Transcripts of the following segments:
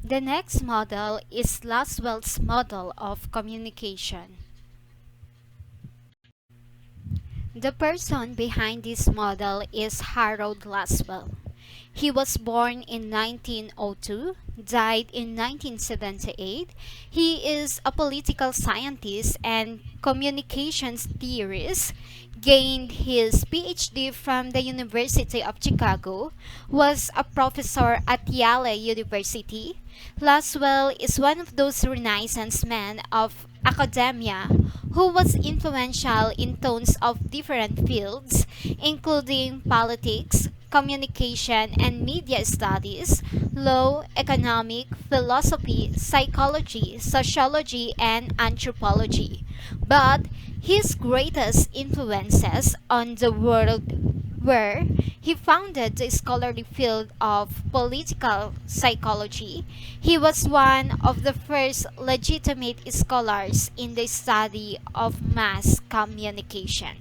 The next model is Lasswell's model of communication. The person behind this model is Harold Lasswell. He was born in 1902, died in 1978. He is a political scientist and communications theorist. Gained his PhD from the University of Chicago, was a professor at Yale University. Lasswell is one of those Renaissance men of academia who was influential in tons of different fields, including politics, communication and media studies, law, economic, philosophy, psychology, sociology, and anthropology. But his greatest influences on the world were he founded the scholarly field of political psychology. He was one of the first legitimate scholars in the study of mass communication.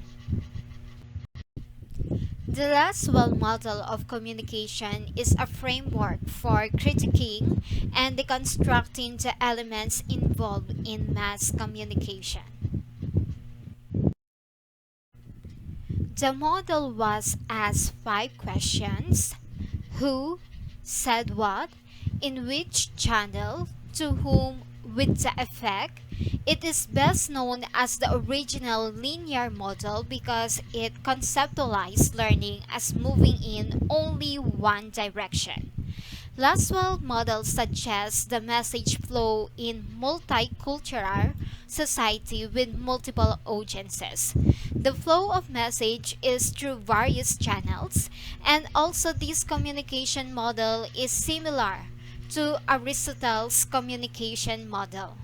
The Lasswell model of communication is a framework for critiquing and deconstructing the elements involved in mass communication. The model was asked five questions: who, said what, in which channel, to whom, with the effect. It is best known as the original linear model because it conceptualized learning as moving in only one direction. Lasswell model suggests the message flow in multicultural society with multiple audiences. The flow of message is through various channels, and also this communication model is similar to Aristotle's communication model.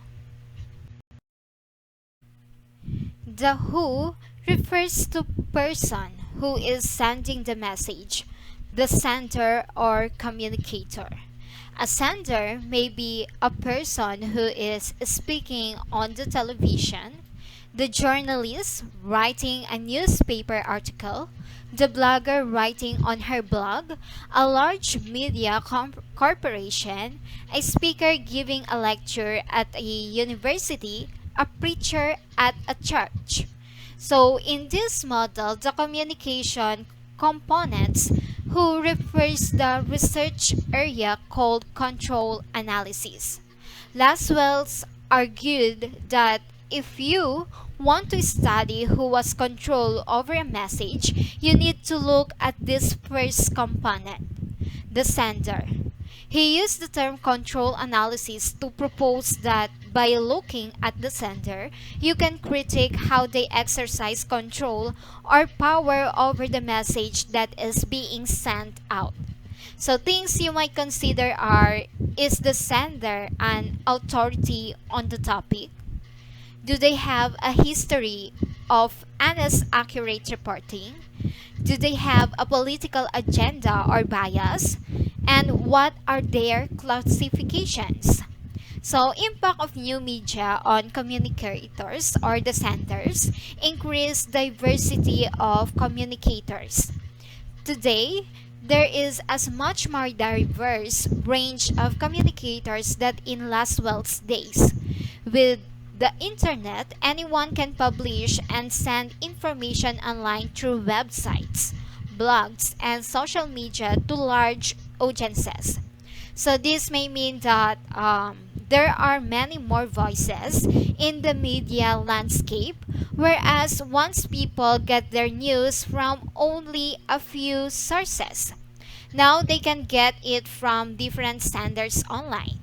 The who refers to person who is sending the message, the sender or communicator. A sender may be a person who is speaking on the television, the journalist writing a newspaper article, the blogger writing on her blog, a large media corporation, a speaker giving a lecture at a university, a preacher at a church. So in this model, the communication components who refers the research area called control analysis. Lasswell's argued that if you want to study who was control over a message, you need to look at this first component, the sender. He used the term control analysis to propose that by looking at the sender, you can critique how they exercise control or power over the message that is being sent out. So things you might consider are: is the sender an authority on the topic? Do they have a history of honest, accurate reporting? Do they have a political agenda or bias? And what are their classifications? So, impact of new media on communicators or the senders: increase diversity of communicators. Today, there is as much more diverse range of communicators than in Lasswell's days. With the internet, anyone can publish and send information online through websites, blogs, and social media to large audiences. So this may mean that there are many more voices in the media landscape, whereas once people get their news from only a few sources, now they can get it from different standards online.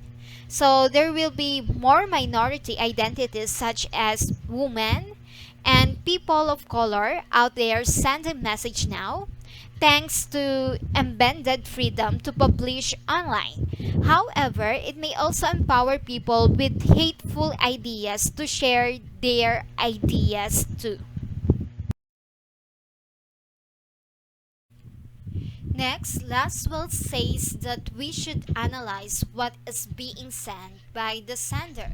So there will be more minority identities such as women and people of color out there sending message now, thanks to embedded freedom to publish online. However, it may also empower people with hateful ideas to share their ideas too. Next, Lasswell says that we should analyze what is being sent by the sender.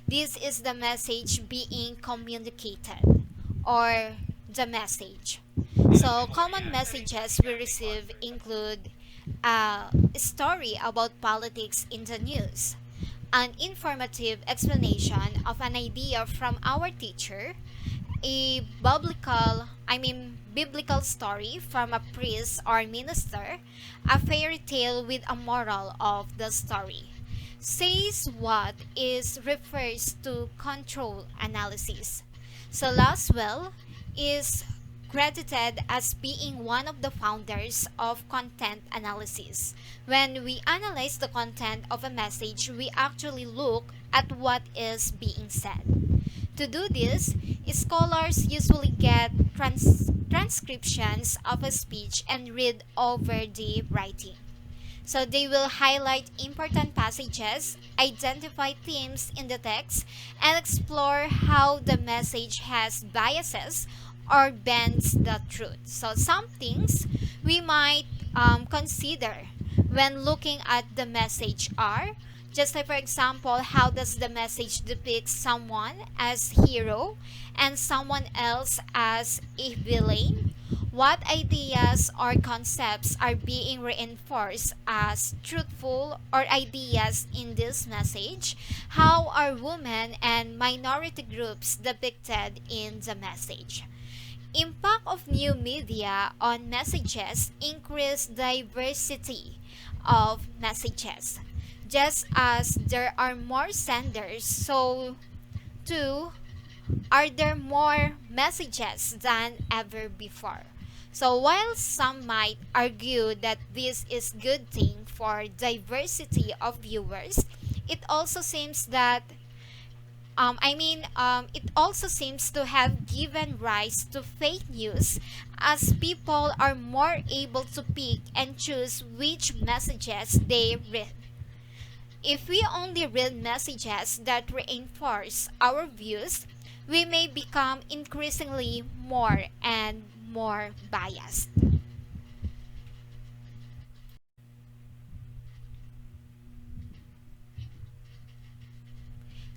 This is the message being communicated, or the message. So, common messages we receive include a story about politics in the news, an informative explanation of an idea from our teacher, a biblical story from a priest or minister, a fairy tale with a moral of the story. Says what is refers to control analysis. So Lasswell is credited as being one of the founders of content analysis. When we analyze the content of a message, we actually look at what is being said. To do this, scholars usually get transcriptions of a speech and read over the writing. So they will highlight important passages, identify themes in the text, and explore how the message has biases or bends the truth. So some things we might consider when looking at the message are just like, for example, how does the message depict someone as hero and someone else as a villain? What ideas or concepts are being reinforced as truthful or ideas in this message? How are women and minority groups depicted in the message? Impact of new media on messages increase diversity of messages. Just as there are more senders, so too are there more messages than ever before. So while some might argue that this is good thing for diversity of viewers, it also seems that it also seems to have given rise to fake news as people are more able to pick and choose which messages they read. If we only read messages that reinforce our views, we may become increasingly more and more biased.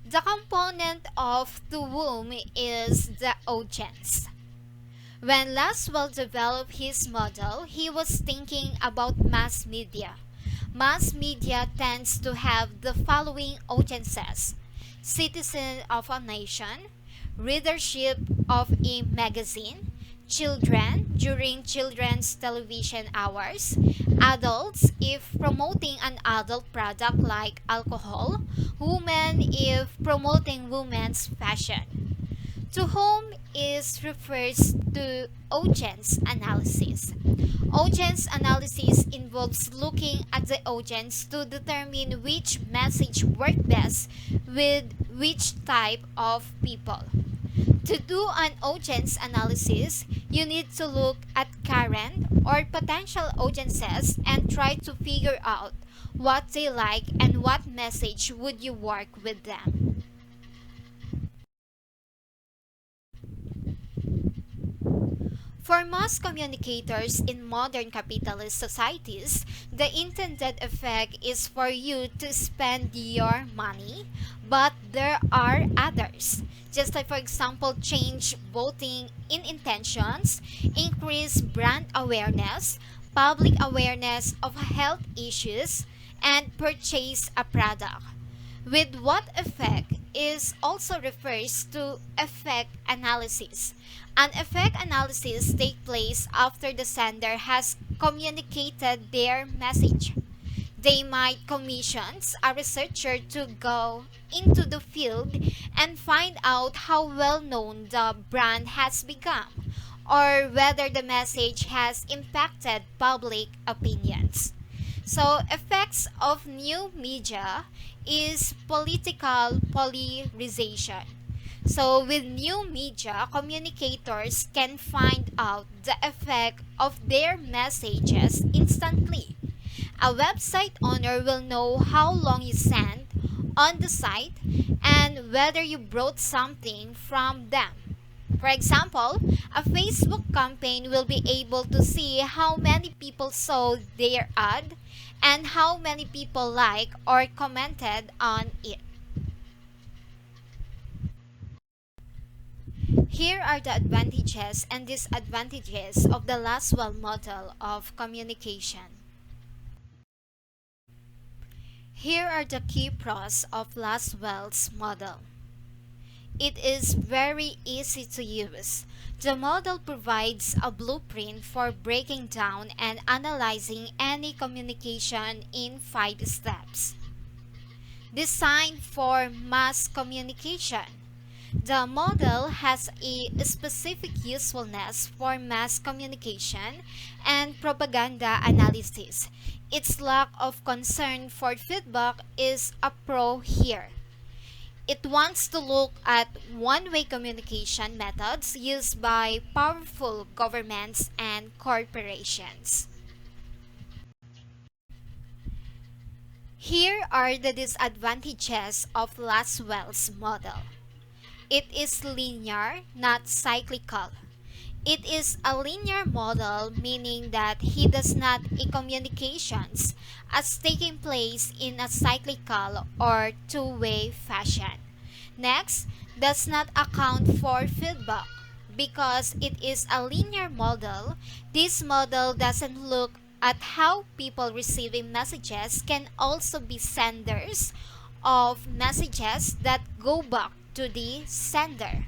The component of the womb is the audience. When Lasswell developed his model, he was thinking about mass media. Mass media tends to have the following audiences: citizens of a nation, readership of a magazine, children during children's television hours, adults if promoting an adult product like alcohol, women if promoting women's fashion. To whom is refers to audience analysis. Audience analysis involves looking at the audience to determine which message works best with which type of people. To do an audience analysis, you need to look at current or potential audiences and try to figure out what they like and what message would you work with them. For most communicators in modern capitalist societies, the intended effect is for you to spend your money, but there are others. Just like, for example, change voting in intentions, increase brand awareness, public awareness of health issues, and purchase a product. With what effect is also refers to effect analysis. An effect analysis takes place after the sender has communicated their message. They might commission a researcher to go into the field and find out how well known the brand has become or whether the message has impacted public opinions. So, effects of new media is political polarization. So, with new media, communicators can find out the effect of their messages instantly. A website owner will know how long you sent on the site and whether you brought something from them. For example, a Facebook campaign will be able to see how many people saw their ad and how many people liked or commented on it. Here are the advantages and disadvantages of the Lasswell model of communication. Here are the key pros of Lasswell's model. It is very easy to use. The model provides a blueprint for breaking down and analyzing any communication in 5 steps. Designed for mass communication. The model has a specific usefulness for mass communication and propaganda analysis. Its lack of concern for feedback is a pro here. It wants to look at one-way communication methods used by powerful governments and corporations. Here are the disadvantages of Lasswell's model. It is linear, not cyclical. It is a linear model, meaning that he does not see communications as taking place in a cyclical or two-way fashion. Next, does not account for feedback. Because it is a linear model, this model doesn't look at how people receiving messages can also be senders of messages that go back to the sender.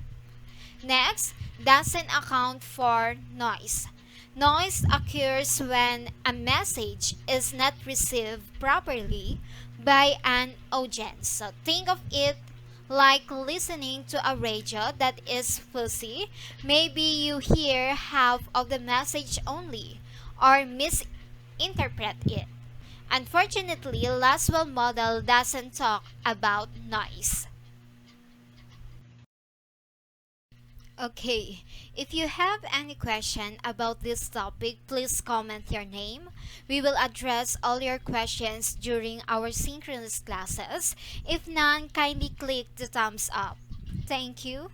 Next, doesn't account for noise. Noise occurs when a message is not received properly by an audience. So think of it like listening to a radio that is fuzzy. Maybe you hear half of the message only or misinterpret it. Unfortunately, Lasswell model doesn't talk about noise. Okay, if you have any question about this topic, please comment your name. We will address all your questions during our synchronous classes. If none, kindly click the thumbs up. Thank you.